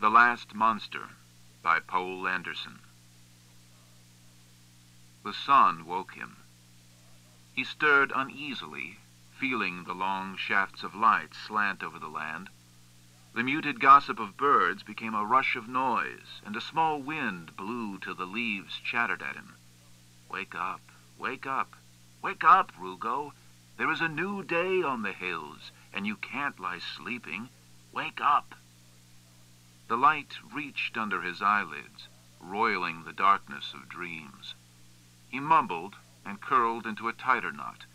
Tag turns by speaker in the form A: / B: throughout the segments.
A: The Last Monster by Poul Anderson. The sun woke him. He stirred uneasily, feeling the long shafts of light slant over the land. The muted gossip of birds became a rush of noise, and a small wind blew till the leaves chattered at him. "Wake up, wake up, wake up, Rugo. There is a new day on the hills, and you can't lie sleeping. Wake up." The light reached under his eyelids, roiling the darkness of dreams. He mumbled and curled into a tighter knot,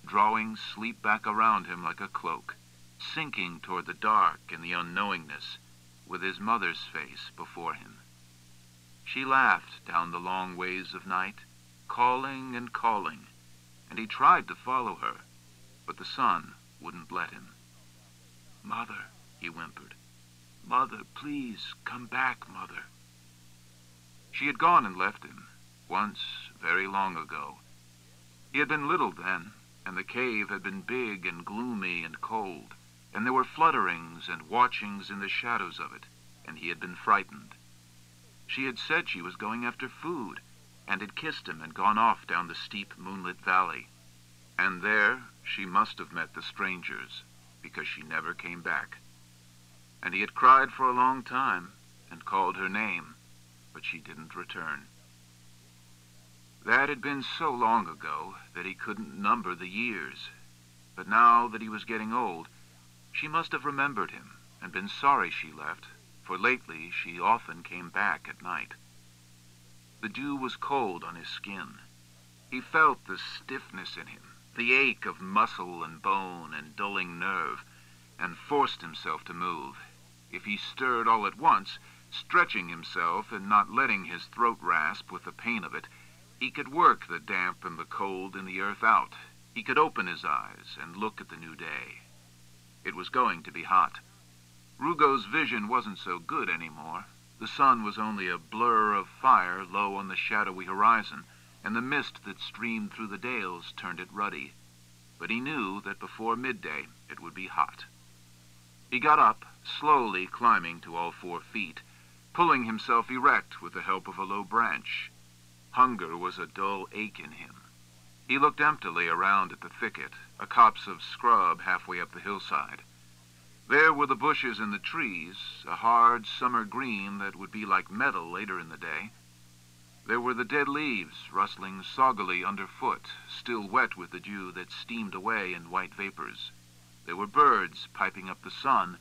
A: drawing sleep back around him like a cloak, sinking toward the dark and the unknowingness, with his mother's face before him. She laughed down the long ways of night, calling and calling, and he tried to follow her, but the sun wouldn't let him. "Mother," he whimpered. "Mother, please, come back, Mother." She had gone and left him, once, very long ago. He had been little then, and the cave had been big and gloomy and cold, and there were flutterings and watchings in the shadows of it, and he had been frightened. She had said she was going after food, and had kissed him and gone off down the steep moonlit valley. And there she must have met the strangers, because she never came back. And he had cried for a long time, and called her name, but she didn't return. That had been so long ago that he couldn't number the years. But now that he was getting old, she must have remembered him and been sorry she left, for lately she often came back at night. The dew was cold on his skin. He felt the stiffness in him, the ache of muscle and bone and dulling nerve, and forced himself to move. If he stirred all at once, stretching himself and not letting his throat rasp with the pain of it, he could work the damp and the cold in the earth out. He could open his eyes and look at the new day. It was going to be hot. Rugo's vision wasn't so good anymore. The sun was only a blur of fire low on the shadowy horizon, and the mist that streamed through the dales turned it ruddy. But he knew that before midday it would be hot. He got up, slowly climbing to all 4 feet, pulling himself erect with the help of a low branch. Hunger was a dull ache in him. He looked emptily around at the thicket, a copse of scrub halfway up the hillside. There were the bushes and the trees, a hard summer green that would be like metal later in the day. There were the dead leaves rustling soggily underfoot, still wet with the dew that steamed away in white vapors. There were birds piping up the sun,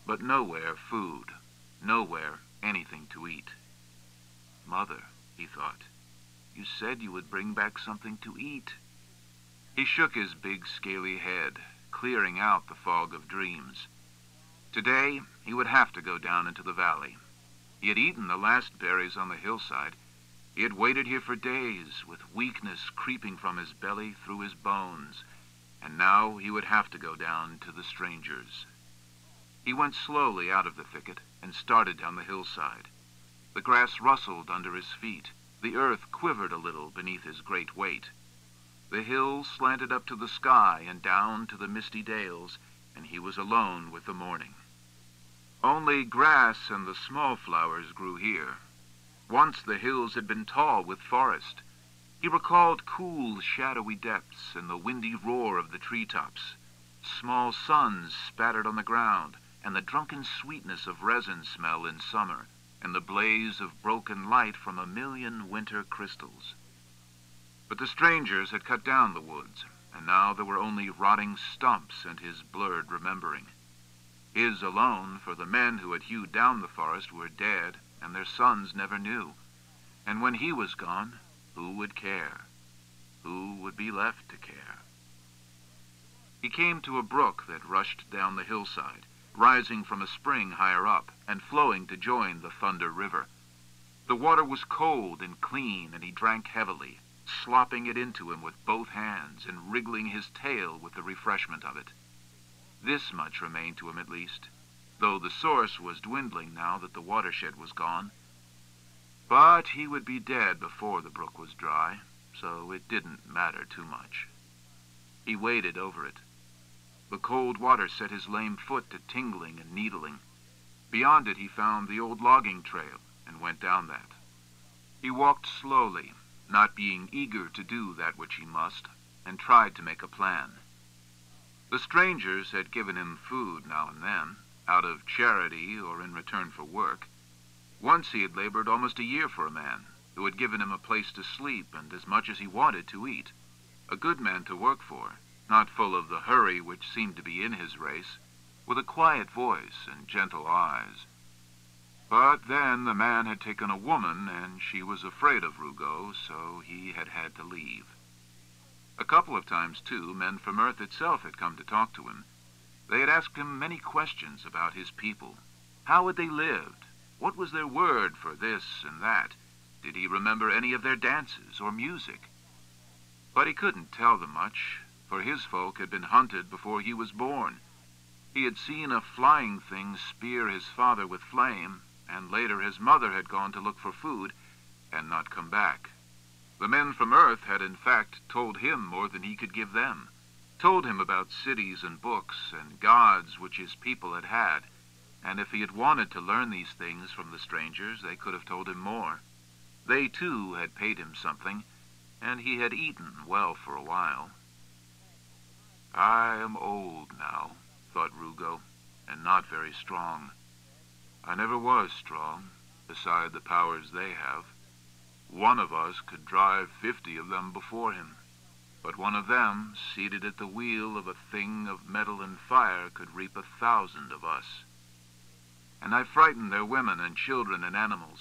A: but nowhere food, nowhere anything to eat. "Mother," he thought, "you said you would bring back something to eat." He shook his big scaly head, clearing out the fog of dreams. Today he would have to go down into the valley. He had eaten the last berries on the hillside. He had waited here for days, with weakness creeping from his belly through his bones, and now he would have to go down to the strangers. He went slowly out of the thicket and started down the hillside. The grass rustled under his feet. The earth quivered a little beneath his great weight. The hill slanted up to the sky and down to the misty dales, and he was alone with the morning. Only grass and the small flowers grew here. Once the hills had been tall with forest. He recalled cool, shadowy depths and the windy roar of the treetops. Small suns spattered on the ground, and the drunken sweetness of resin smell in summer, and the blaze of broken light from a million winter crystals. But the strangers had cut down the woods, and now there were only rotting stumps and his blurred remembering. His alone, for the men who had hewed down the forest were dead, and their sons never knew. And when he was gone, who would care? Who would be left to care? He came to a brook that rushed down the hillside, rising from a spring higher up and flowing to join the Thunder River. The water was cold and clean, and he drank heavily, slopping it into him with both hands and wriggling his tail with the refreshment of it. This much remained to him at least, though the source was dwindling now that the watershed was gone. But he would be dead before the brook was dry, so it didn't matter too much. He waded over it. The cold water set his lame foot to tingling and needling. Beyond it he found the old logging trail and went down that. He walked slowly, not being eager to do that which he must, and tried to make a plan. The strangers had given him food now and then, out of charity or in return for work. Once he had labored almost a year for a man, who had given him a place to sleep and as much as he wanted to eat. A good man to work for, not full of the hurry which seemed to be in his race, with a quiet voice and gentle eyes. But then the man had taken a woman, and she was afraid of Rugo, so he had had to leave. A couple of times, too, men from Earth itself had come to talk to him. They had asked him many questions about his people. How had they lived? What was their word for this and that? Did he remember any of their dances or music? But he couldn't tell them much, for his folk had been hunted before he was born. He had seen a flying thing spear his father with flame, and later his mother had gone to look for food and not come back. The men from Earth had in fact told him more than he could give them, told him about cities and books and gods which his people had had, and if he had wanted to learn these things from the strangers, they could have told him more. They, too, had paid him something, and he had eaten well for a while. I am old now, thought Rugo, and not very strong. I never was strong, beside the powers they have. One of us could drive 50 of them before him, but one of them, seated at the wheel of a thing of metal and fire, could reap 1,000 of us. And I frighten their women and children and animals,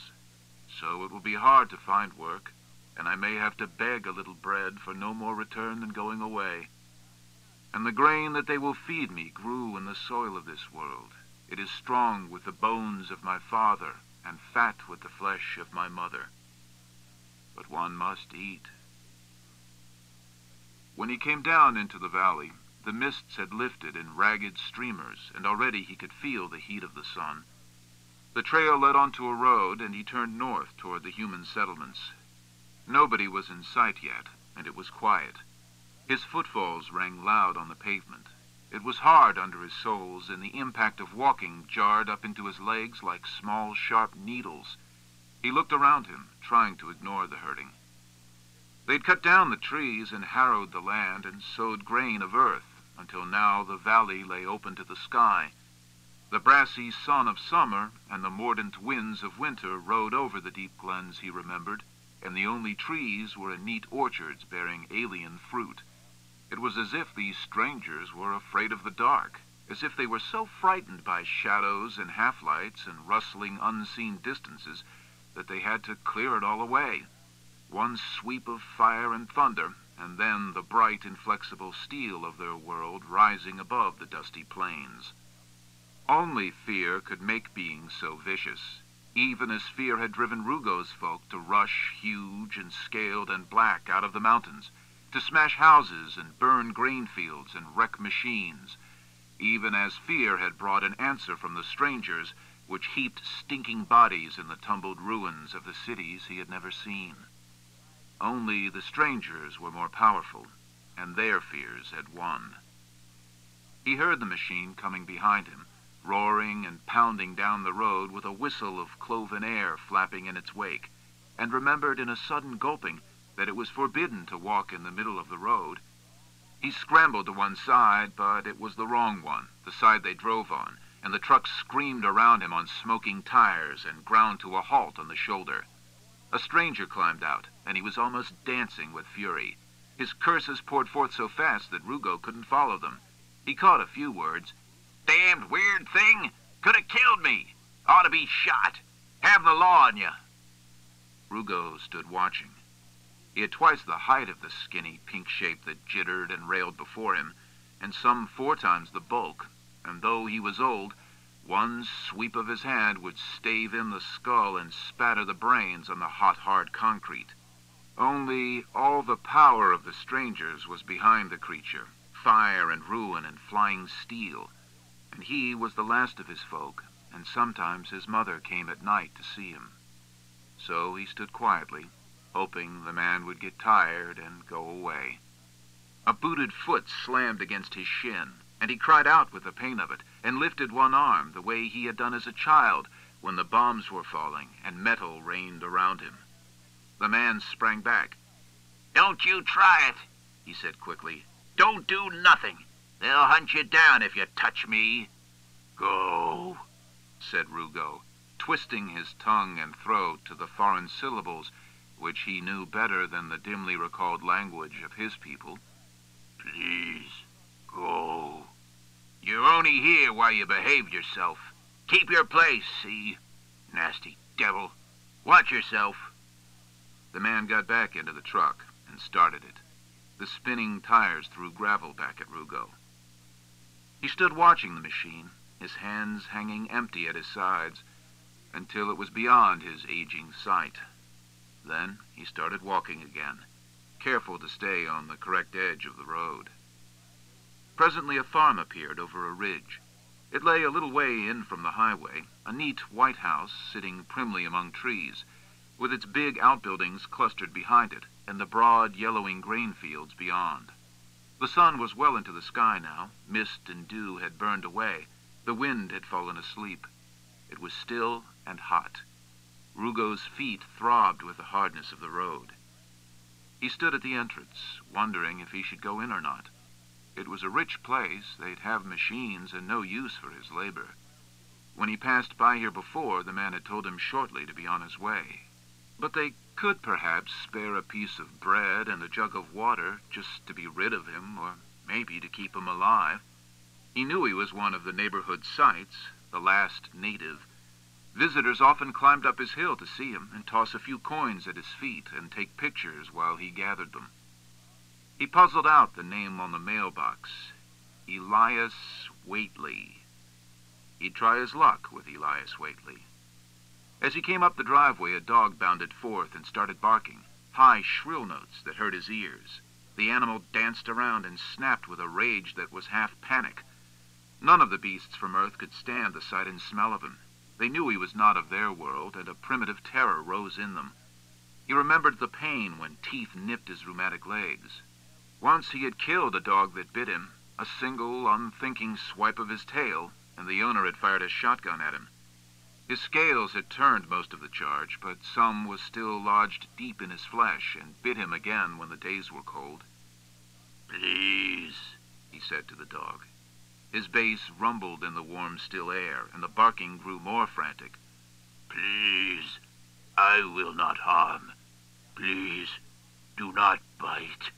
A: so it will be hard to find work, and I may have to beg a little bread for no more return than going away. And the grain that they will feed me grew in the soil of this world. It is strong with the bones of my father, and fat with the flesh of my mother. But one must eat. When he came down into the valley, the mists had lifted in ragged streamers, and already he could feel the heat of the sun. The trail led onto a road, and he turned north toward the human settlements. Nobody was in sight yet, and it was quiet. His footfalls rang loud on the pavement. It was hard under his soles, and the impact of walking jarred up into his legs like small, sharp needles. He looked around him, trying to ignore the hurting. They'd cut down the trees and harrowed the land and sowed grain of earth, until now the valley lay open to the sky. The brassy sun of summer and the mordant winds of winter rode over the deep glens he remembered, and the only trees were in neat orchards bearing alien fruit. It was as if these strangers were afraid of the dark, as if they were so frightened by shadows and half-lights and rustling unseen distances that they had to clear it all away. One sweep of fire and thunder, and then the bright, inflexible steel of their world rising above the dusty plains. Only fear could make beings so vicious, even as fear had driven Rugo's folk to rush huge and scaled and black out of the mountains, to smash houses and burn grain fields and wreck machines, even as fear had brought an answer from the strangers which heaped stinking bodies in the tumbled ruins of the cities he had never seen. Only the strangers were more powerful, and their fears had won. He heard the machine coming behind him, roaring and pounding down the road with a whistle of cloven air flapping in its wake, and remembered in a sudden gulping that it was forbidden to walk in the middle of the road. He scrambled to one side, but it was the wrong one, the side they drove on, and the truck screamed around him on smoking tires and ground to a halt on the shoulder. A stranger climbed out, and he was almost dancing with fury. His curses poured forth so fast that Rugo couldn't follow them. He caught a few words. "Damned weird thing! Could have killed me! Ought to be shot! Have the law on you!" Rugo stood watching. He had twice the height of the skinny pink shape that jittered and railed before him, and some 4 times the bulk, and though he was old, one sweep of his hand would stave in the skull and spatter the brains on the hot, hard concrete. Only all the power of the strangers was behind the creature, fire and ruin and flying steel, and he was the last of his folk, and sometimes his mother came at night to see him. So he stood quietly, hoping the man would get tired and go away. A booted foot slammed against his shin, and he cried out with the pain of it, and lifted one arm the way he had done as a child when the bombs were falling and metal rained around him. The man sprang back. "Don't you try it," he said quickly. "Don't do nothing. They'll hunt you down if you touch me." "Go," said Rugo, twisting his tongue and throat to the foreign syllables, which he knew better than the dimly recalled language of his people. "Please, go. You're only here while you behave yourself. Keep your place, see? Nasty devil. Watch yourself." The man got back into the truck and started it. The spinning tires threw gravel back at Rugo. He stood watching the machine, his hands hanging empty at his sides, until it was beyond his aging sight. Then he started walking again, careful to stay on the correct edge of the road. Presently a farm appeared over a ridge. It lay a little way in from the highway, a neat white house sitting primly among trees, with its big outbuildings clustered behind it, and the broad, yellowing grain fields beyond. The sun was well into the sky now. Mist and dew had burned away. The wind had fallen asleep. It was still and hot. Rugo's feet throbbed with the hardness of the road. He stood at the entrance, wondering if he should go in or not. It was a rich place. They'd have machines and no use for his labor. When he passed by here before, the man had told him shortly to be on his way. But they could perhaps spare a piece of bread and a jug of water just to be rid of him, or maybe to keep him alive. He knew he was one of the neighborhood sights, the last native. Visitors often climbed up his hill to see him and toss a few coins at his feet and take pictures while he gathered them. He puzzled out the name on the mailbox, Elias Whately. He'd try his luck with Elias Whately. As he came up the driveway, a dog bounded forth and started barking, high, shrill notes that hurt his ears. The animal danced around and snapped with a rage that was half panic. None of the beasts from Earth could stand the sight and smell of him. They knew he was not of their world, and a primitive terror rose in them. He remembered the pain when teeth nipped his rheumatic legs. Once he had killed a dog that bit him, a single, unthinking swipe of his tail, and the owner had fired a shotgun at him. His scales had turned most of the charge, but some was still lodged deep in his flesh and bit him again when the days were cold. "Please," he said to the dog. His bass rumbled in the warm, still air, and the barking grew more frantic. "Please, I will not harm. Please, do not bite."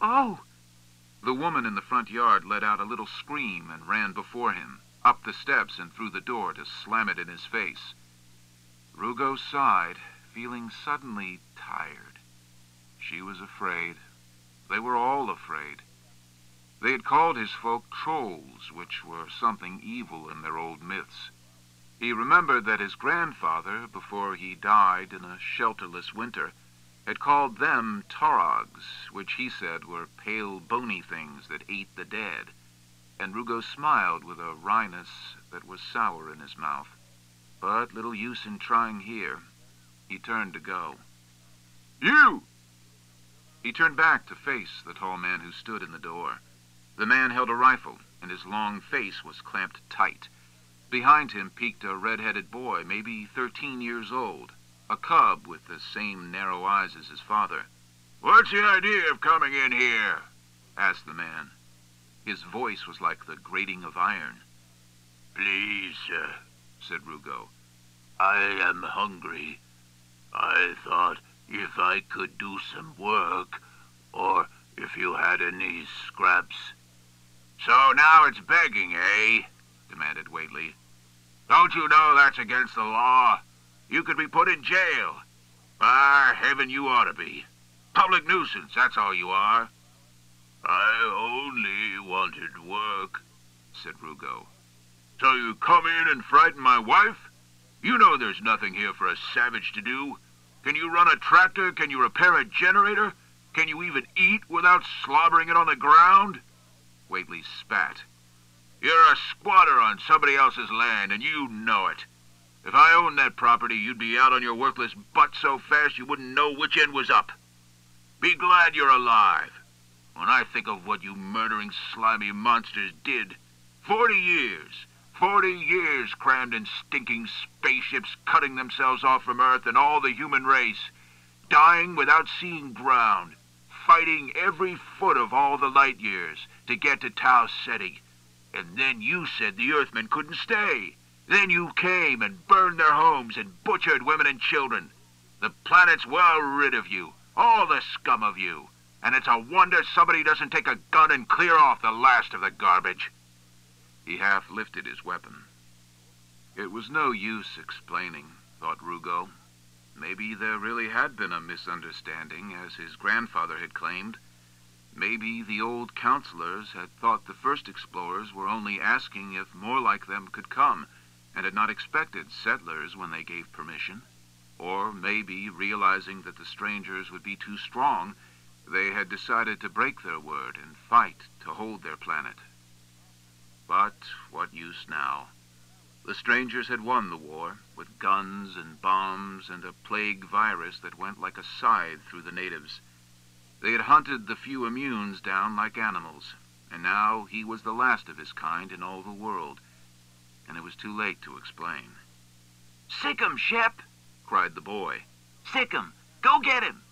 A: "Oh!" The woman in the front yard let out a little scream and ran before him, up the steps and through the door to slam it in his face. Rugo sighed, feeling suddenly tired. She was afraid. They were all afraid. They had called his folk trolls, which were something evil in their old myths. He remembered that his grandfather, before he died in a shelterless winter, had called them torogs, which he said were pale, bony things that ate the dead, and Rugo smiled with a wryness that was sour in his mouth. But little use in trying here. He turned to go. "You!" He turned back to face the tall man who stood in the door. The man held a rifle, and his long face was clamped tight. Behind him peeked a red-headed boy, maybe 13 years old, a cub with the same narrow eyes as his father. "What's the idea of coming in here?" asked the man. His voice was like the grating of iron. "Please, sir," said Rugo. "I am hungry. I thought if I could do some work, or if you had any scraps." "So now it's begging, eh?" demanded Whately. "Don't you know that's against the law? You could be put in jail. By heaven, you ought to be. Public nuisance, that's all you are." "I only wanted work," said Rugo. "So you come in and frighten my wife? You know there's nothing here for a savage to do. Can you run a tractor? Can you repair a generator? Can you even eat without slobbering it on the ground?" Whately spat. "You're a squatter on somebody else's land, and you know it. If I owned that property, you'd be out on your worthless butt so fast you wouldn't know which end was up. Be glad you're alive. When I think of what you murdering, slimy monsters did. 40 years. 40 years crammed in stinking spaceships, cutting themselves off from Earth and all the human race. Dying without seeing ground. Fighting every foot of all the light years to get to Tau Ceti. And then you said the Earthmen couldn't stay. Then you came and burned their homes and butchered women and children. The planet's well rid of you. All the scum of you. And it's a wonder somebody doesn't take a gun and clear off the last of the garbage. He half lifted his weapon. It was no use explaining, thought Rugo. Maybe there really had been a misunderstanding, as his grandfather had claimed. Maybe the old counselors had thought the first explorers were only asking if more like them could come, and had not expected settlers when they gave permission. Or maybe, realizing that the strangers would be too strong, they had decided to break their word and fight to hold their planet. But what use now? The strangers had won the war, with guns and bombs and a plague virus that went like a scythe through the natives. They had hunted the few immunes down like animals, and now he was the last of his kind in all the world, and it was too late to explain.
B: "Sick 'em, Shep!"
A: cried the boy.
B: "Sick 'em! Go get him!"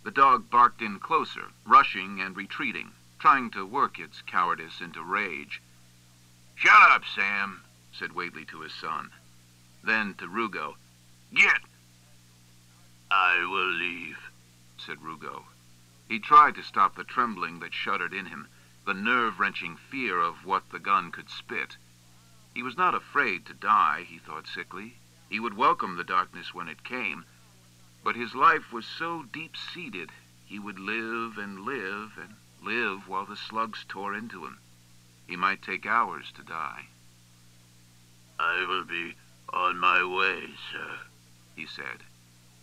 A: The dog barked in closer, rushing and retreating, trying to work its cowardice into rage. "Shut up, Sam," said Whately to his son. Then to Rugo, "Get!"
B: "I will leave,"
A: said Rugo. He tried to stop the trembling that shuddered in him, the nerve-wrenching fear of what the gun could spit. He was not afraid to die, he thought sickly. He would welcome the darkness when it came. But his life was so deep-seated, he would live and live and live while the slugs tore into him. He might take hours to die.
B: "I will be on my way, sir,"
A: he said.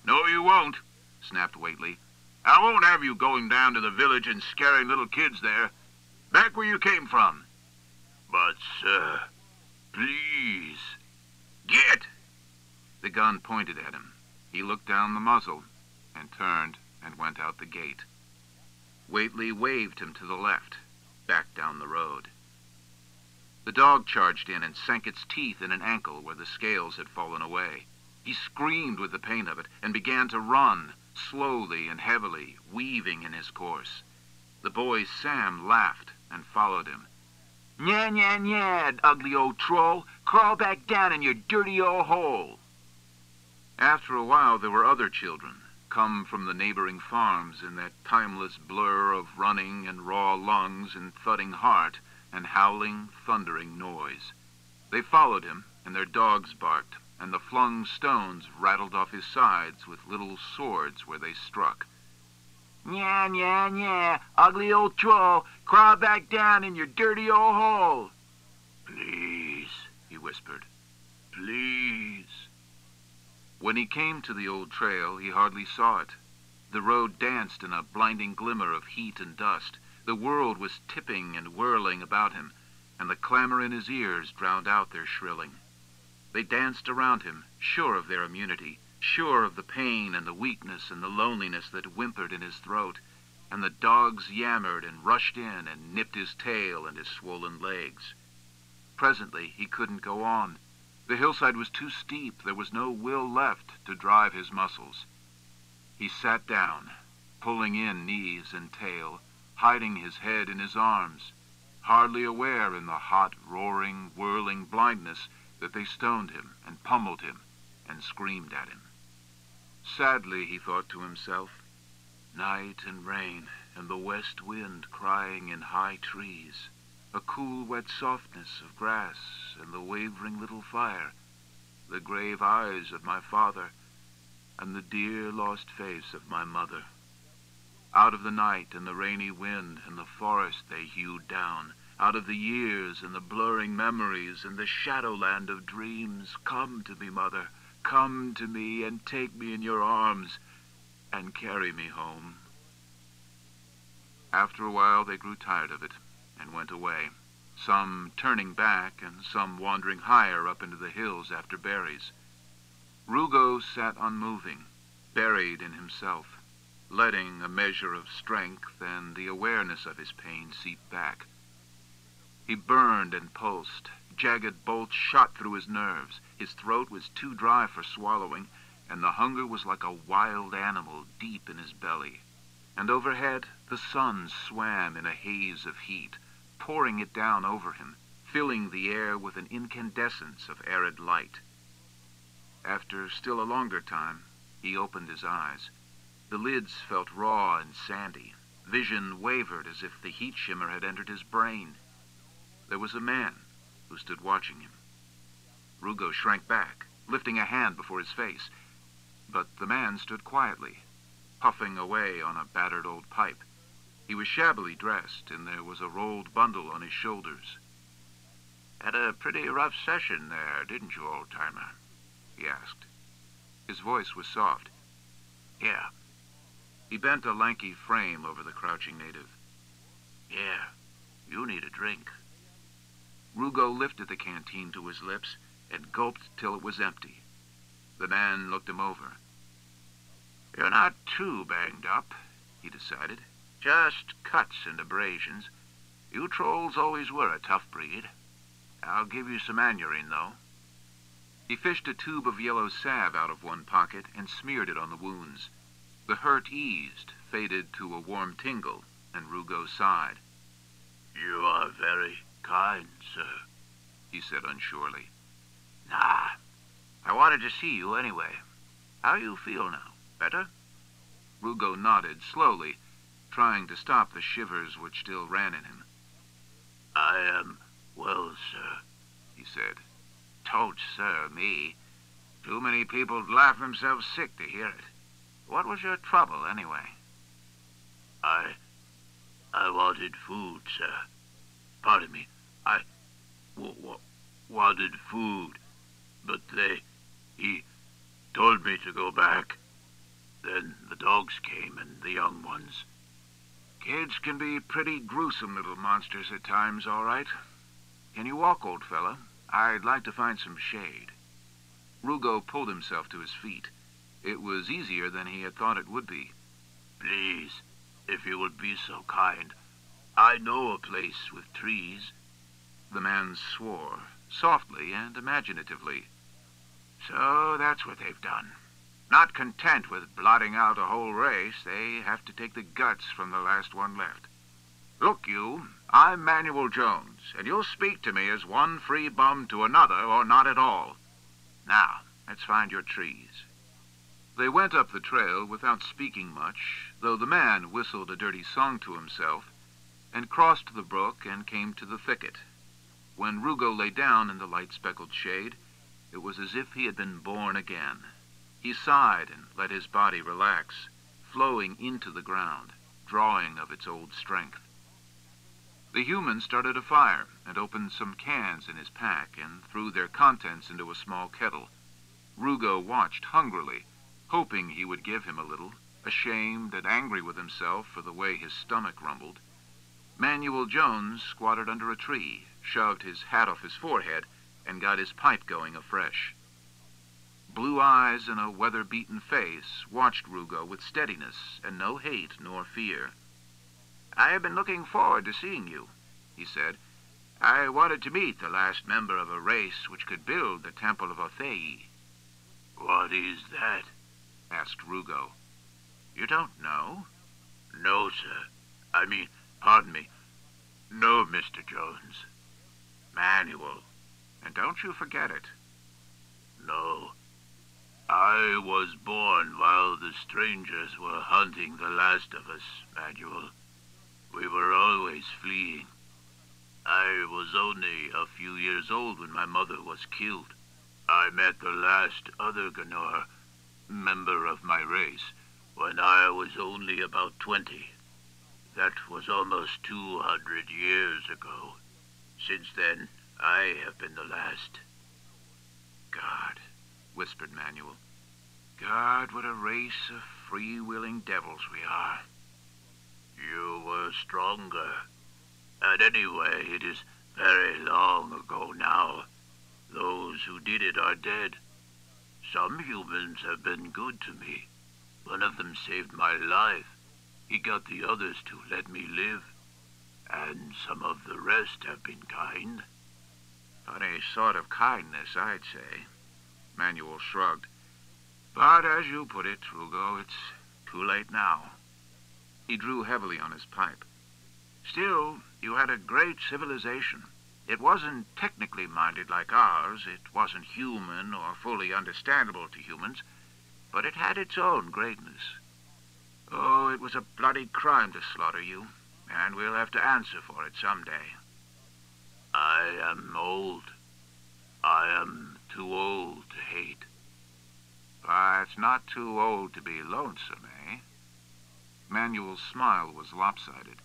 A: "No, you won't," snapped Whately. "I won't have you going down to the village and scaring little kids there. Back where you came from."
B: "But, sir, please."
A: "Get!" The gun pointed at him. He looked down the muzzle and turned and went out the gate. Whately waved him to the left, back down the road. The dog charged in and sank its teeth in an ankle where the scales had fallen away. He screamed with the pain of it and began to run, slowly and heavily, weaving in his course. The boy Sam laughed and followed him.
B: "Nya, nya, nya, ugly old troll. Crawl back down in your dirty old hole."
A: After a while there were other children, come from the neighboring farms in that timeless blur of running and raw lungs and thudding heart and howling, thundering noise. They followed him, and their dogs barked, and the flung stones rattled off his sides with little swords where they struck.
B: "Nya, nya, nya, ugly old troll. Crawl back down in your dirty old hole."
A: "Please," he whispered. "Please." When he came to the old trail, he hardly saw it. The road danced in a blinding glimmer of heat and dust. The world was tipping and whirling about him, and the clamor in his ears drowned out their shrilling. They danced around him, sure of their immunity, sure of the pain and the weakness and the loneliness that whimpered in his throat, and the dogs yammered and rushed in and nipped his tail and his swollen legs. Presently he couldn't go on. The hillside was too steep. There was no will left to drive his muscles. He sat down, pulling in knees and tail, hiding his head in his arms, hardly aware in the hot, roaring, whirling blindness that they stoned him and pummeled him and screamed at him. Sadly, he thought to himself, night and rain and the west wind crying in high trees, a cool, wet softness of grass and the wavering little fire, the grave eyes of my father and the dear lost face of my mother. Out of the night and the rainy wind and the forest they hewed down, out of the years and the blurring memories and the shadowland of dreams, come to me, mother, come to me and take me in your arms and carry me home. After a while they grew tired of it and went away, some turning back and some wandering higher up into the hills after berries. Rugo sat unmoving, buried in himself. letting a measure of strength and the awareness of his pain seep back. He burned and pulsed. Jagged bolts shot through his nerves. His throat was too dry for swallowing, and the hunger was like a wild animal deep in his belly. And overhead, the sun swam in a haze of heat, pouring it down over him, filling the air with an incandescence of arid light. After still a longer time, he opened his eyes. The lids felt raw and sandy. Vision wavered as if the heat shimmer had entered his brain. There was a man who stood watching him. Rugo shrank back, lifting a hand before his face. But the man stood quietly, puffing away on a battered old pipe. He was shabbily dressed, and there was a rolled bundle on his shoulders.
B: "Had a pretty rough session there, didn't you, old-timer?"
A: he asked. His voice was soft.
B: "Yeah."
A: He bent a lanky frame over the crouching native.
B: "Yeah, you need a drink."
A: Rugo lifted the canteen to his lips and gulped till it was empty. The man looked him over.
B: "You're not too banged up," he decided. "Just cuts and abrasions. You trolls always were a tough breed. I'll give you some anurine, though."
A: He fished a tube of yellow salve out of one pocket and smeared it on the wounds. The hurt eased, faded to a warm tingle, and Rugo sighed.
B: "You are very kind, sir,"
A: he said unsurely.
B: "Nah, I wanted to see you anyway. How you feel now? Better?"
A: Rugo nodded slowly, trying to stop the shivers which still ran in him.
B: "I am well, sir," he said. "Don't sir me. Too many people'd laugh themselves sick to hear it. What was your trouble, anyway?" I wanted food, sir. Pardon me. I wanted food, but he told me to go back. Then the dogs came and the young ones. Kids can be pretty gruesome little monsters at times, all right. Can you walk, old fella? I'd like to find some shade."
A: Rugo pulled himself to his feet. It was easier than he had thought it would be.
B: "Please, if you would be so kind. I know a place with trees."
A: The man swore, softly and imaginatively.
B: "So that's what they've done. Not content with blotting out a whole race, they have to take the guts from the last one left. Look, you, I'm Manuel Jones, and you'll speak to me as one free bum to another or not at all. Now, let's find your trees."
A: They went up the trail without speaking much, though the man whistled a dirty song to himself, and crossed the brook and came to the thicket. When Rugo lay down in the light-speckled shade, it was as if he had been born again. He sighed and let his body relax, flowing into the ground, drawing of its old strength. The human started a fire and opened some cans in his pack and threw their contents into a small kettle. Rugo watched hungrily, hoping he would give him a little, ashamed and angry with himself for the way his stomach rumbled. Manuel Jones squatted under a tree, shoved his hat off his forehead, and got his pipe going afresh. Blue eyes and a weather-beaten face watched Rugo with steadiness and no hate nor fear. "I have been looking forward to seeing you," he said. "I wanted to meet the last member of a race which could build the Temple of Othei." "What is that?" asked Rugo. "You don't know?" "No, sir. Pardon me. No, Mr. Jones. Manuel. And don't you forget it." "No. I was born while the strangers were hunting the last of us, Manuel. We were always fleeing. I was only a few years old when my mother was killed. I met the last other Gnor, member of my race, when I was only about 20. That was almost 200 years ago. Since then, I have been the last." "God," whispered Manuel. "God, what a race of free-willing devils we are." "You were stronger. And anyway, it is very long ago now. Those who did it are dead. Some humans have been good to me.
C: One of them saved my life. He got the others to let me live. And some of the rest have been kind.
B: Funny sort of kindness, I'd say. Manuel shrugged. But as you put it, Rugo, it's too late now. He drew heavily on his pipe. Still, you had a great civilization. It wasn't technically minded like ours. It wasn't human or fully understandable to humans. But it had its own greatness. Oh, it was a bloody crime to slaughter you, and we'll have to answer for it someday.
C: I am old. I am too old to hate.
B: But it's not too old to be lonesome, eh? Manuel's smile was lopsided.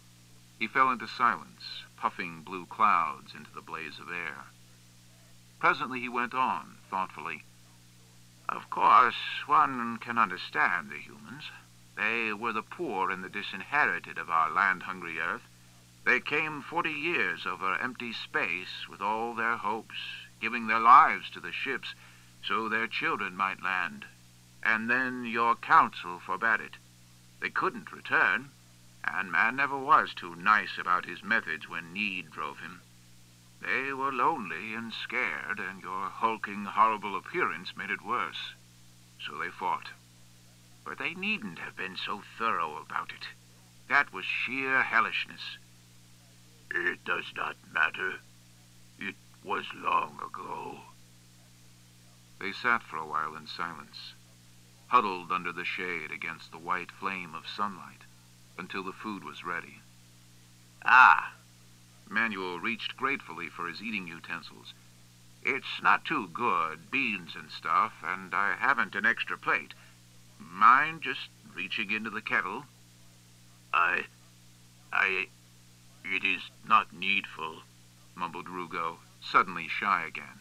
B: He fell into silence, puffing blue clouds into the blaze of air. Presently he went on, thoughtfully. Of course, one can understand the humans. They were the poor and the disinherited of our land-hungry earth. They came 40 years over empty space with all their hopes, giving their lives to the ships so their children might land. And then your council forbade it. They couldn't return, and man never was too nice about his methods when need drove him. They were lonely and scared, and your hulking, horrible appearance made it worse. So they fought. But they needn't have been so thorough about it. That was sheer hellishness.
C: It does not matter. It was long ago.
B: They sat for a while in silence, huddled under the shade against the white flame of sunlight, until the food was ready. Ah! Manuel reached gratefully for his eating utensils. It's not too good, beans and stuff, and I haven't an extra plate. Mind just reaching into the kettle?
C: It is not needful,
B: mumbled Rugo, suddenly shy again.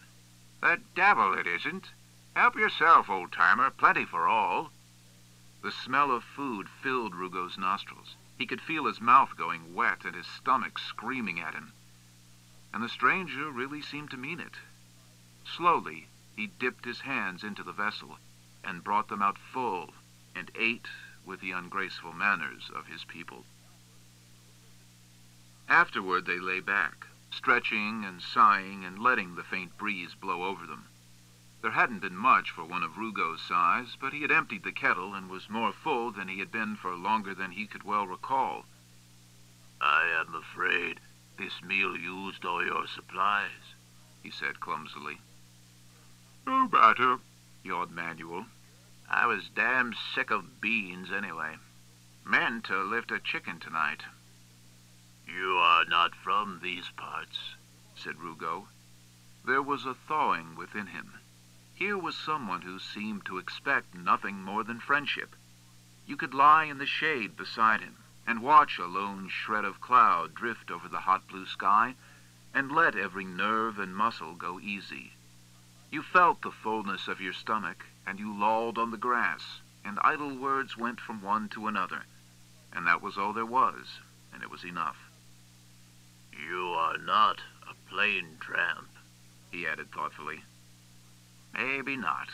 B: The devil it isn't. Help yourself, old-timer, plenty for all. The smell of food filled Rugo's nostrils. He could feel his mouth going wet and his stomach screaming at him. And the stranger really seemed to mean it. Slowly, he dipped his hands into the vessel and brought them out full and ate with the ungraceful manners of his people. Afterward they lay back, stretching and sighing and letting the faint breeze blow over them. There hadn't been much for one of Rugo's size, but he had emptied the kettle and was more full than he had been for longer than he could well recall.
C: I am afraid this meal used all your supplies,
B: he said clumsily. No matter, yawned Manuel. I was damn sick of beans anyway. Meant to lift a chicken tonight.
C: You are not from these parts,
B: said Rugo. There was a thawing within him. Here was someone who seemed to expect nothing more than friendship. You could lie in the shade beside him and watch a lone shred of cloud drift over the hot blue sky and let every nerve and muscle go easy. You felt the fullness of your stomach, and you lolled on the grass, and idle words went from one to another, and that was all there was, and it was enough.
C: You are not a plain tramp,
B: he added thoughtfully. Maybe not,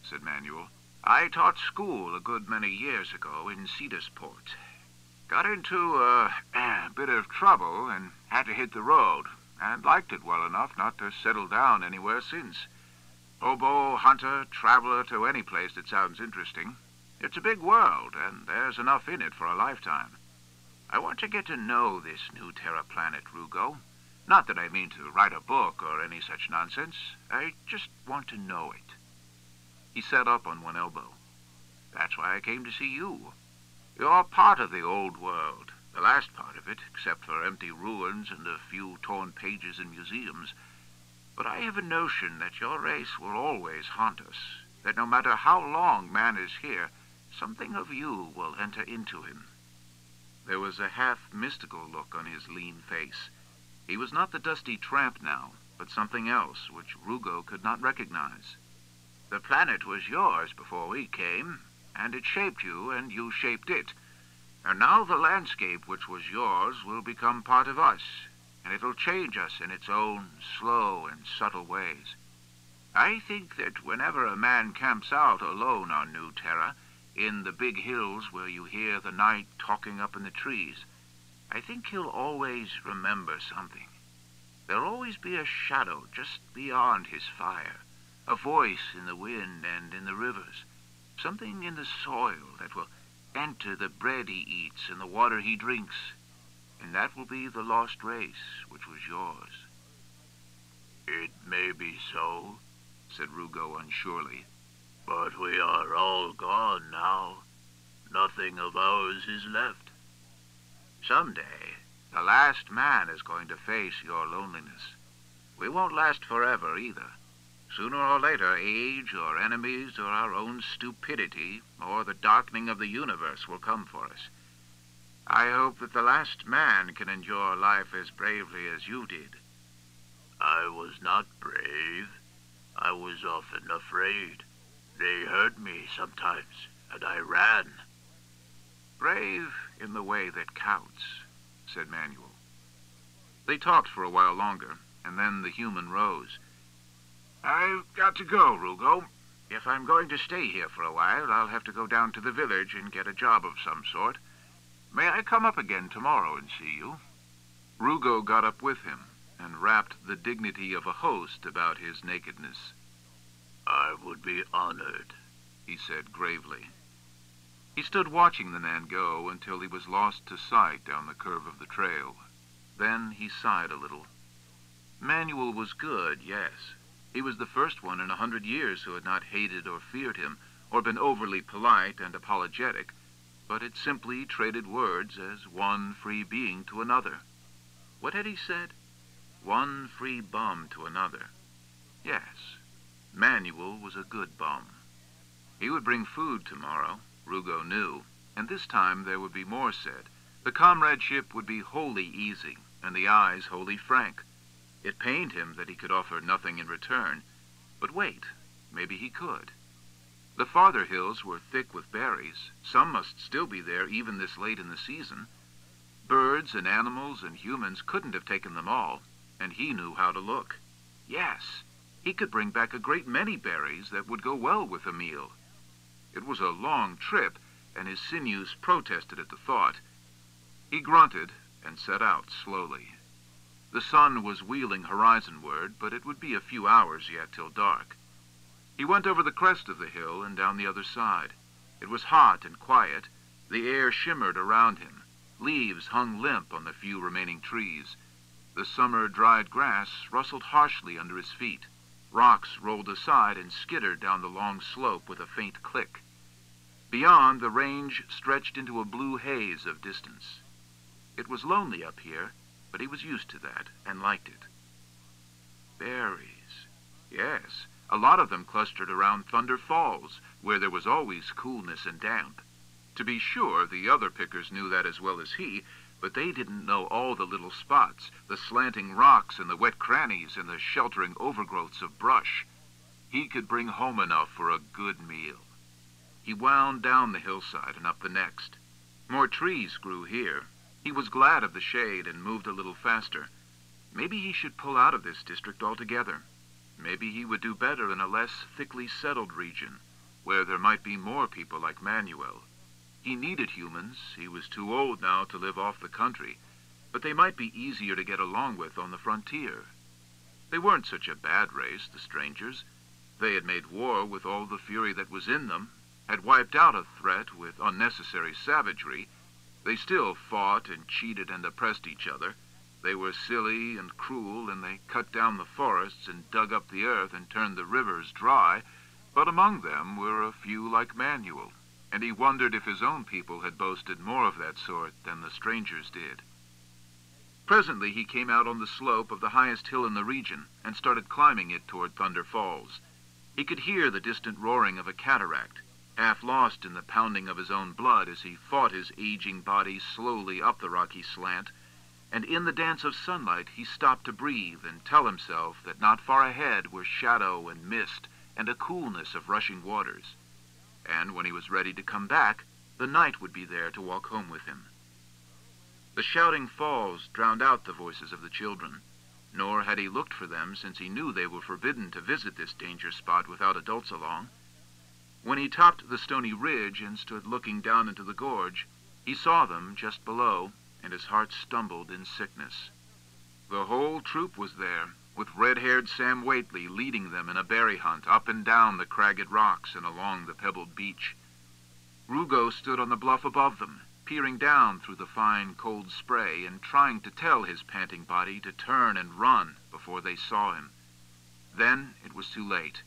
B: said Manuel. I taught school a good many years ago in Cedarsport. Got into a bit of trouble and had to hit the road, and liked it well enough not to settle down anywhere since. Hobo, hunter, traveler to any place that sounds interesting. It's a big world, and there's enough in it for a lifetime. I want to get to know this new Terra planet, Rugo. Not that I mean to write a book or any such nonsense. I just want to know it. He sat up on one elbow. That's why I came to see you. You're part of the old world, the last part of it, except for empty ruins and a few torn pages in museums. But I have a notion that your race will always haunt us, that no matter how long man is here, something of you will enter into him. There was a half-mystical look on his lean face. He was not the dusty tramp now, but something else which Rugo could not recognize. The planet was yours before we came, and it shaped you, and you shaped it. And now the landscape which was yours will become part of us, and it'll change us in its own slow and subtle ways. I think that whenever a man camps out alone on New Terra, in the big hills where you hear the night talking up in the trees. I think he'll always remember something. There'll always be a shadow just beyond his fire, a voice in the wind and in the rivers, something in the soil that will enter the bread he eats and the water he drinks, and that will be the lost race which was yours."
C: "It may be so,"
B: said Rugo unsurely.
C: "but we are all gone now. Nothing of ours is left."
B: "Someday, the last man is going to face your loneliness. We won't last forever either. Sooner or later, age or enemies or our own stupidity or the darkening of the universe will come for us. I hope that the last man can endure life as bravely as you did."
C: "I was not brave. I was often afraid. They hurt me sometimes, and I ran."
B: "Brave in the way that counts," said Manuel. They talked for a while longer, and then the human rose. "I've got to go, Rugo. If I'm going to stay here for a while, I'll have to go down to the village and get a job of some sort. May I come up again tomorrow and see you?" Rugo got up with him and wrapped the dignity of a host about his nakedness.
C: "I would be honored,"
B: he said gravely. He stood watching the man go until he was lost to sight down the curve of the trail. Then he sighed a little. Manuel was good, yes. He was the first one in 100 years who had not hated or feared him, or been overly polite and apologetic, but had simply traded words as one free being to another. What had he said? One free bum to another. Yes, Manuel was a good bum. He would bring food tomorrow, Rugo knew, and this time there would be more said. The comradeship would be wholly easy, and the eyes wholly frank. It pained him that he could offer nothing in return. But wait, maybe he could. The farther hills were thick with berries. Some must still be there even this late in the season. Birds and animals and humans couldn't have taken them all, and he knew how to look. Yes, he could bring back a great many berries that would go well with a meal. It was a long trip, and his sinews protested at the thought. He grunted and set out slowly. The sun was wheeling horizonward, but it would be a few hours yet till dark. He went over the crest of the hill and down the other side. It was hot and quiet. The air shimmered around him. Leaves hung limp on the few remaining trees. The summer dried grass rustled harshly under his feet. Rocks rolled aside and skittered down the long slope with a faint click. Beyond, the range stretched into a blue haze of distance. It was lonely up here, but he was used to that and liked it. Berries. Yes, a lot of them clustered around Thunder Falls, where there was always coolness and damp. To be sure, the other pickers knew that as well as he, but they didn't know all the little spots, the slanting rocks and the wet crannies and the sheltering overgrowths of brush. He could bring home enough for a good meal. He wound down the hillside and up the next. More trees grew here. He was glad of the shade and moved a little faster. Maybe he should pull out of this district altogether. Maybe he would do better in a less thickly settled region, where there might be more people like Manuel. He needed humans. He was too old now to live off the country, but they might be easier to get along with on the frontier. They weren't such a bad race, the strangers. They had made war with all the fury that was in them, had wiped out a threat with unnecessary savagery. They still fought and cheated and oppressed each other. They were silly and cruel, and they cut down the forests and dug up the earth and turned the rivers dry, but among them were a few like Manuel, and he wondered if his own people had boasted more of that sort than the strangers did. Presently he came out on the slope of the highest hill in the region and started climbing it toward Thunder Falls. He could hear the distant roaring of a cataract, half lost in the pounding of his own blood as he fought his aging body slowly up the rocky slant, and in the dance of sunlight he stopped to breathe and tell himself that not far ahead were shadow and mist and a coolness of rushing waters. And when he was ready to come back, the night would be there to walk home with him. The shouting falls drowned out the voices of the children, nor had he looked for them since he knew they were forbidden to visit this danger spot without adults along.
A: When he topped the stony ridge and stood looking down into the gorge, he saw them just below, and his heart stumbled in sickness. The whole troop was there, with red-haired Sam Whately leading them in a berry hunt up and down the cragged rocks and along the pebbled beach. Rugo stood on the bluff above them, peering down through the fine, cold spray and trying to tell his panting body to turn and run before they saw him. Then it was too late.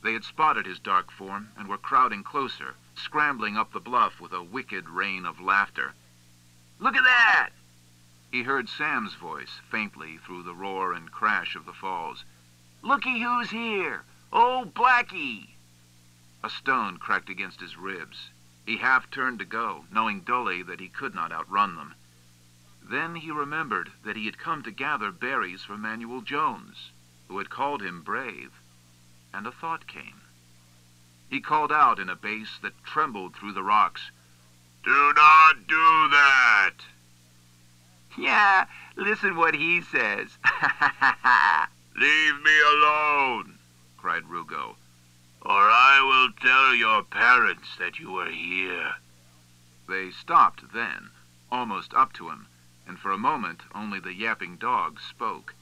A: They had spotted his dark form and were crowding closer, scrambling up the bluff with a wicked rain of laughter.
B: "Look at that!"
A: He heard Sam's voice faintly through the roar and crash of the falls.
B: "Looky who's here! Old Blackie!"
A: A stone cracked against his ribs. He half turned to go, knowing dully that he could not outrun them. Then he remembered that he had come to gather berries for Manuel Jones, who had called him brave, and a thought came. He called out in a bass that trembled through the rocks,
C: "Do not do that!"
B: "Yeah, listen what he says."
C: "Leave me alone,"
A: cried Rugo.
C: "or I will tell your parents that you are here."
A: They stopped then, almost up to him, and for a moment only the yapping dog spoke.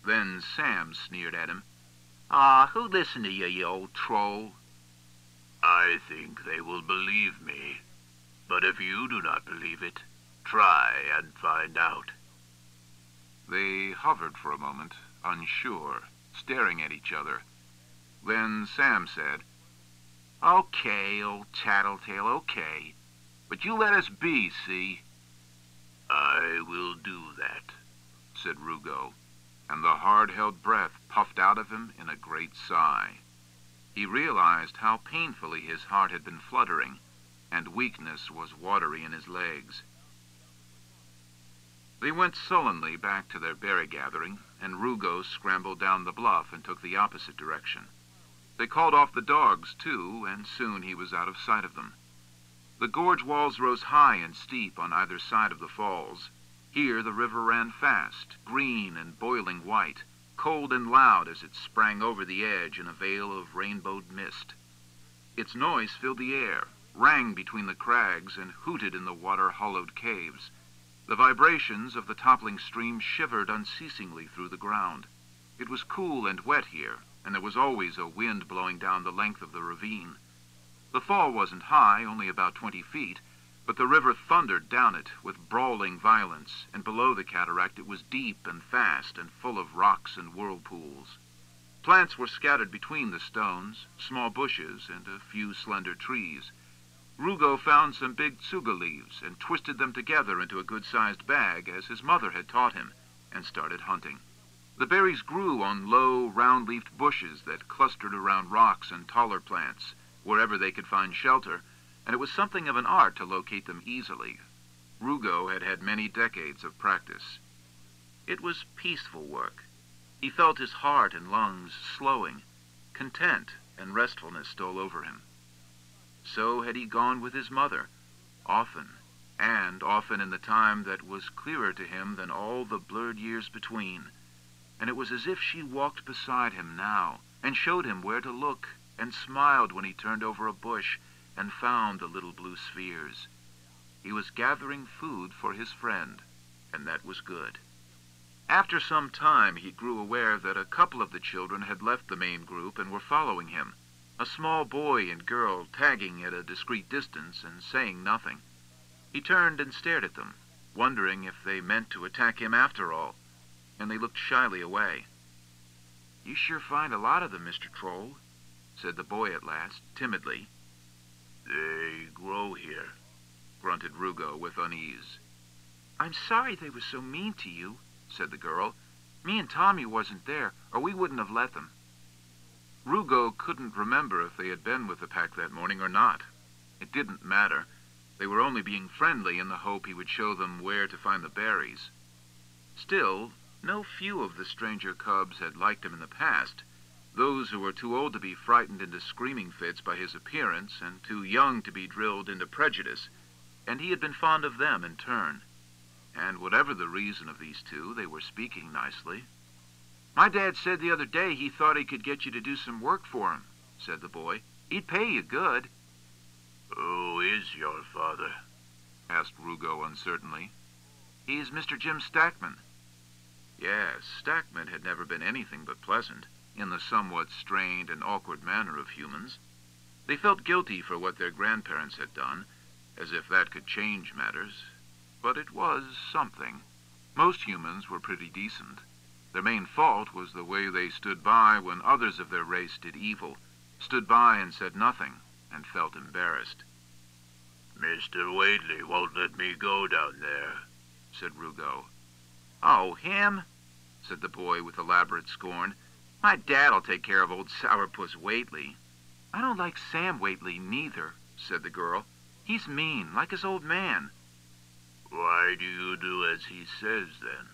A: Then Sam sneered at him.
B: "Aw, who listened to you, you old troll?"
C: "I think they will believe me. But if you do not believe it, try and find out."
A: They hovered for a moment, unsure, staring at each other. Then Sam said,
B: "Okay, old tattletale, okay. But you let us be, see?"
C: "I will do that,"
A: said Rugo, and the hard-held breath puffed out of him in a great sigh. He realized how painfully his heart had been fluttering, and weakness was watery in his legs. They went sullenly back to their berry gathering, and Rugo scrambled down the bluff and took the opposite direction. They called off the dogs, too, and soon he was out of sight of them. The gorge walls rose high and steep on either side of the falls. Here the river ran fast, green and boiling white, cold and loud as it sprang over the edge in a veil of rainbowed mist. Its noise filled the air, rang between the crags, and hooted in the water-hollowed caves. The vibrations of the toppling stream shivered unceasingly through the ground. It was cool and wet here, and there was always a wind blowing down the length of the ravine. The fall wasn't high, only about 20 feet, but the river thundered down it with brawling violence, and below the cataract it was deep and fast and full of rocks and whirlpools. Plants were scattered between the stones, small bushes and a few slender trees. Rugo found some big tsuga leaves and twisted them together into a good-sized bag as his mother had taught him, and started hunting. The berries grew on low, round-leafed bushes that clustered around rocks and taller plants, wherever they could find shelter, and it was something of an art to locate them easily. Rugo had had many decades of practice. It was peaceful work. He felt his heart and lungs slowing. Content and restfulness stole over him. So had he gone with his mother, often, and often in the time that was clearer to him than all the blurred years between. And it was as if she walked beside him now, and showed him where to look, and smiled when he turned over a bush and found the little blue spheres. He was gathering food for his friend, and that was good. After some time, he grew aware that a couple of the children had left the main group and were following him, a small boy and girl tagging at a discreet distance and saying nothing. He turned and stared at them, wondering if they meant to attack him after all, and they looked shyly away. "You sure find a lot of them, Mr. Troll," said the boy at last, timidly.
C: "They grow here,"
A: grunted Rugo with unease.
B: "I'm sorry they were so mean to you," said the girl. "Me and Tommy wasn't there, or we wouldn't have let them."
A: Rugo couldn't remember if they had been with the pack that morning or not. It didn't matter. They were only being friendly in the hope he would show them where to find the berries. Still, no few of the stranger cubs had liked him in the past, those who were too old to be frightened into screaming fits by his appearance and too young to be drilled into prejudice, and he had been fond of them in turn. And whatever the reason of these two, they were speaking nicely.
B: "My dad said the other day he thought he could get you to do some work for him," said the boy.
A: He'd pay you good."
C: Who is your father?
A: Asked Rugo uncertainly. "He's Mr. Jim Stackman." Yes, Stackman had never been anything but pleasant, in the somewhat strained and awkward manner of humans. They felt guilty for what their grandparents had done, as if that could change matters. But it was something. Most humans were pretty decent. Their main fault was the way they stood by when others of their race did evil, stood by and said nothing, and felt embarrassed.
C: Mr. Whately won't let me go down there,
A: said Rugo. "Oh, him?" said the boy with elaborate scorn. "My dad'll take care of old Sourpuss Whately." "I don't like Sam Whately neither," said the girl. "He's mean, like his old man."
C: Why do you do as he says, then?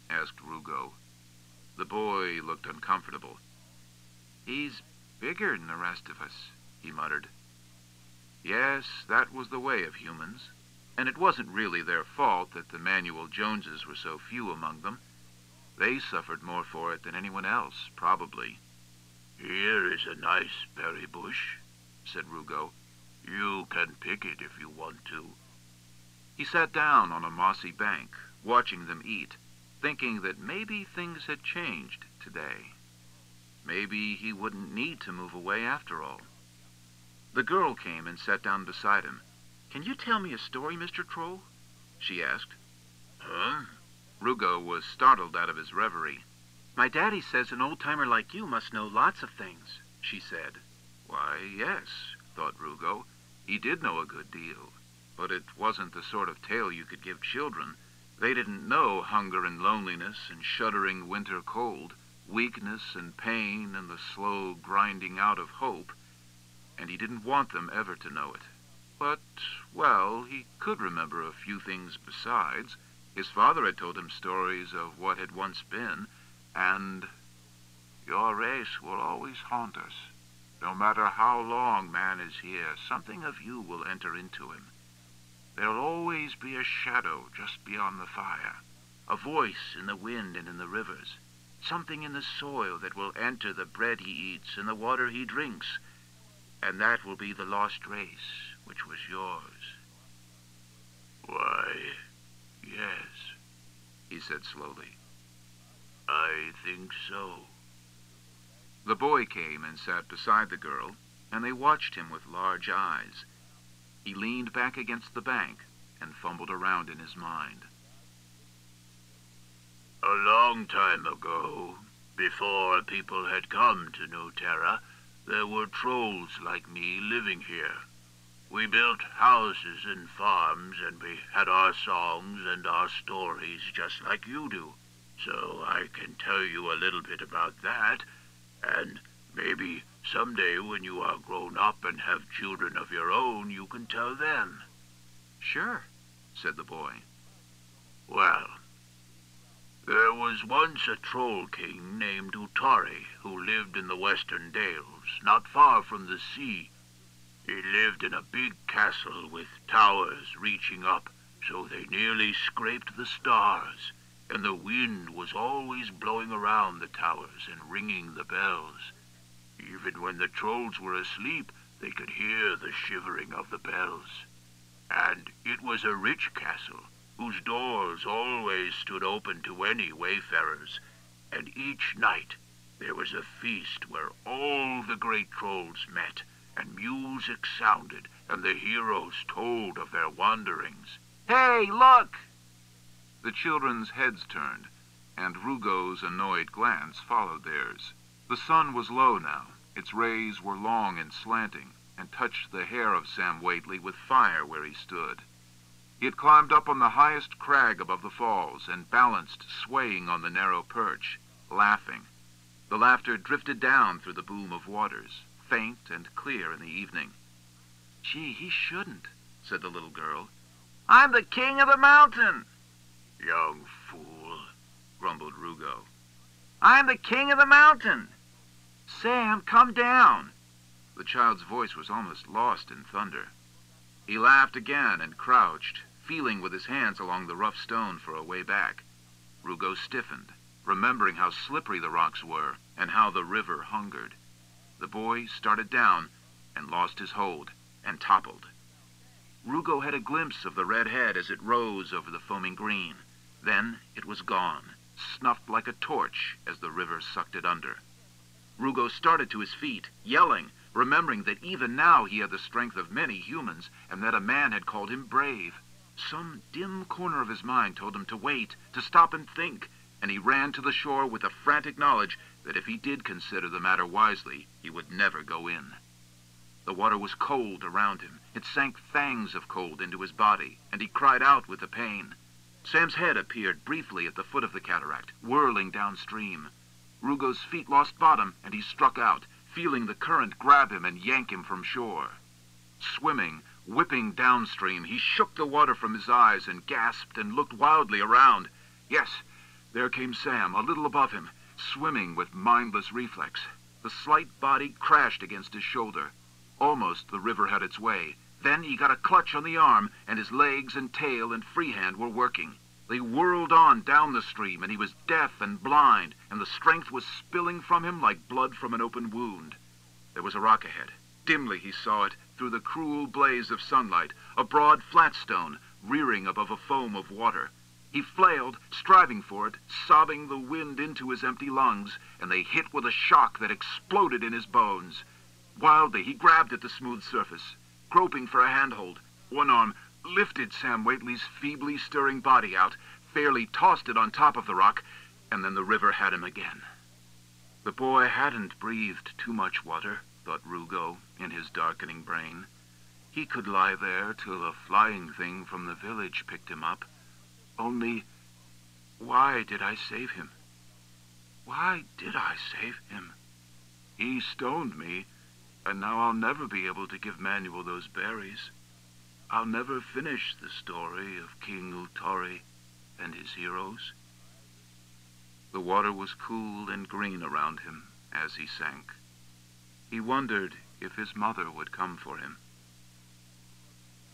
A: Asked Rugo. The boy looked uncomfortable. "He's bigger than the rest of us," he muttered. Yes, that was the way of humans, and it wasn't really their fault that the Manuel Joneses were so few among them. They suffered more for it than anyone else, probably.
C: "Here is a nice berry bush," said Rugo. "You can pick it if you want to."
A: He sat down on a mossy bank, watching them eat, thinking that maybe things had changed today. Maybe he wouldn't need to move away after all. The girl came and sat down beside him. "Can you tell me a story, Mr. Troll?" she asked.
C: Huh?
A: Rugo was startled out of his reverie. "My daddy says an old-timer like you must know lots of things," she said. Why, yes, thought Rugo. He did know a good deal, but it wasn't the sort of tale you could give children. They didn't know hunger and loneliness and shuddering winter cold, weakness and pain and the slow grinding out of hope, and he didn't want them ever to know it. But, well, he could remember a few things besides. His father had told him stories of what had once been, and your race will always haunt us. No matter how long man is here, something of you will enter into him. There'll always be a shadow just beyond the fire, a voice in the wind and in the rivers, something in the soil that will enter the bread he eats and the water he drinks, and that will be the lost race, which was yours."
C: "Why, yes,"
A: he said slowly.
C: "I think so."
A: The boy came and sat beside the girl, and they watched him with large eyes. He leaned back against the bank and fumbled around in his mind.
C: "A long time ago, before people had come to New Terra, there were trolls like me living here. We built houses and farms, and we had our songs and our stories just like you do. So I can tell you a little bit about that, and maybe someday when you are grown up and have children of your own, you can tell them."
A: "Sure," said the boy.
C: "Well, there was once a troll king named Utari who lived in the western dales, not far from the sea. He lived in a big castle with towers reaching up so they nearly scraped the stars, and the wind was always blowing around the towers and ringing the bells. Even when the trolls were asleep, they could hear the shivering of the bells. And it was a rich castle, whose doors always stood open to any wayfarers, and each night there was a feast where all the great trolls met, and music sounded, and the heroes told of their wanderings."
A: "Hey, look!" The children's heads turned, and Rugo's annoyed glance followed theirs. The sun was low now. Its rays were long and slanting, and touched the hair of Sam Whately with fire where he stood. He had climbed up on the highest crag above the falls and balanced, swaying on the narrow perch, laughing. The laughter drifted down through the boom of waters, faint and clear in the evening. "Gee, he shouldn't," said the little girl. "I'm the king of the mountain."
C: "Young fool,"
A: grumbled Rugo. "I'm the king of the mountain." "Sam, come down." The child's voice was almost lost in thunder. He laughed again and crouched, feeling with his hands along the rough stone for a way back. Rugo stiffened, remembering how slippery the rocks were and how the river hungered. The boy started down, and lost his hold and toppled. Rugo had a glimpse of the red head as it rose over the foaming green. Then it was gone, snuffed like a torch as the river sucked it under. Rugo started to his feet, yelling, remembering that even now he had the strength of many humans and that a man had called him brave. Some dim corner of his mind told him to wait, to stop and think, and he ran to the shore with a frantic knowledge that if he did consider the matter wisely, he would never go in. The water was cold around him. It sank fangs of cold into his body, and he cried out with the pain. Sam's head appeared briefly at the foot of the cataract, whirling downstream. Rugo's feet lost bottom, and he struck out, feeling the current grab him and yank him from shore. Swimming, whipping downstream, he shook the water from his eyes and gasped and looked wildly around. Yes, there came Sam, a little above him, swimming with mindless reflex. The slight body crashed against his shoulder. Almost the river had its way. Then he got a clutch on the arm, and his legs and tail and free hand were working. They whirled on down the stream, and he was deaf and blind, and the strength was spilling from him like blood from an open wound. There was a rock ahead. Dimly he saw it through the cruel blaze of sunlight, a broad flat stone rearing above a foam of water. He flailed, striving for it, sobbing the wind into his empty lungs, and they hit with a shock that exploded in his bones. Wildly he grabbed at the smooth surface, groping for a handhold. One arm lifted Sam Whately's feebly stirring body out, fairly tossed it on top of the rock, and then the river had him again. The boy hadn't breathed too much water, thought Rugo in his darkening brain. He could lie there till a flying thing from the village picked him up. Only, why did I save him? Why did I save him? He stoned me, and now I'll never be able to give Manuel those berries. I'll never finish the story of King Utari and his heroes. The water was cool and green around him as he sank. He wondered if his mother would come for him.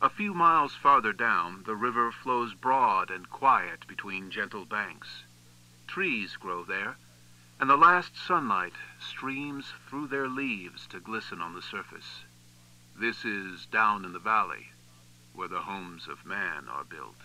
A: A few miles farther down, the river flows broad and quiet between gentle banks. Trees grow there, and the last sunlight streams through their leaves to glisten on the surface. This is down in the valley, where the homes of man are built.